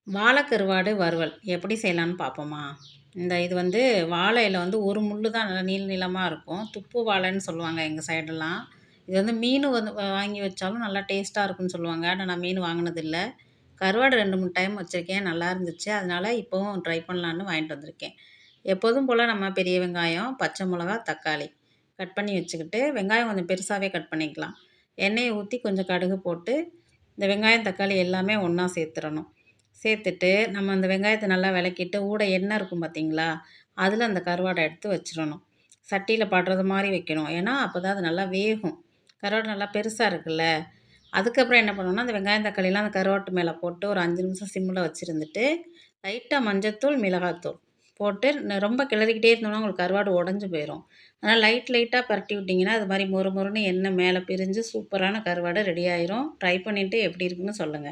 வாழைக்கருவாடு வறுவல் எப்படி செய்யலான்னு பார்ப்போமா? இது வந்து வாழை இலை வந்து ஒரு முள்ளு தான் நல்லா நீள நீளமா இருக்கும். துப்பு வாழைன்னு சொல்லுவாங்க எங்க சைடெல்லாம். இது வந்து மீன் வந்து வாங்கி வச்சாலும் நல்லா டேஸ்ட்டா இருக்குன்னு சொல்லுவாங்க. ஆனா நான் மீன் வாங்கினதில்ல. கருவாடு 2, 3 டைம் வச்சிருக்கேன். நல்லா இருந்துச்சு. அதனால இப்போவும் ட்ரை பண்ணலான்னு வாங்கிட்டு வந்திருக்கேன். எப்போதும் போல நம்ம பெரிய வெங்காயம், பச்சை மிளகா, தக்காளி கட் பண்ணி வச்சுக்கிட்டு, வெங்காயம் கொஞ்சம் பெருசாவே கட் பண்ணிக்கலாம். எண்ணெய ஊத்தி கொஞ்சம் கடுகு போட்டு, இந்த வெங்காயம், தக்காளி எல்லாமே ஒண்ணா சேர்த்துறணும். சேர்த்துட்டு, நம்ம அந்த வெங்காயத்த நல்லா வதக்கிட்டு, எண்ணெய் இருக்கும் பார்த்தீங்களா? அதில அந்த கருவாட எடுத்து வச்சிரணும். சட்டியில படுறது மாரி வைக்கணும். ஏன்னா, அப்பதான் அது நல்லா வேகும். கருவாடு நல்லா பெருசா இருக்குல்ல. அதுக்கப்புறம் என்ன பண்ணணும்னா, அந்த வெங்காயம், தக்காளிலாம் அந்த கருவாட்டு மேல போட்டு ஒரு 5 நிமிஷம் சிம்ல வச்சிருந்துட்டு, லைட்டா மஞ்சத்தூள், மிளகாத்தூள் போட்டு ரொம்ப கிளறிக்கிட்டே இருந்தோம்னா, உங்களுக்கு கருவாடு உடைஞ்சு போயிரும். அதனால லைட்டா பெரட்டி விட்டீங்கன்னா, அது மாரி மொறு மொறுன்னு எண்ணெய் மேல பிரிஞ்சு சூப்பரான கருவாடு ரெடி ஆயிரும். ட்ரை பண்ணிட்டு எப்படி இருக்குன்னு சொல்லுங்க.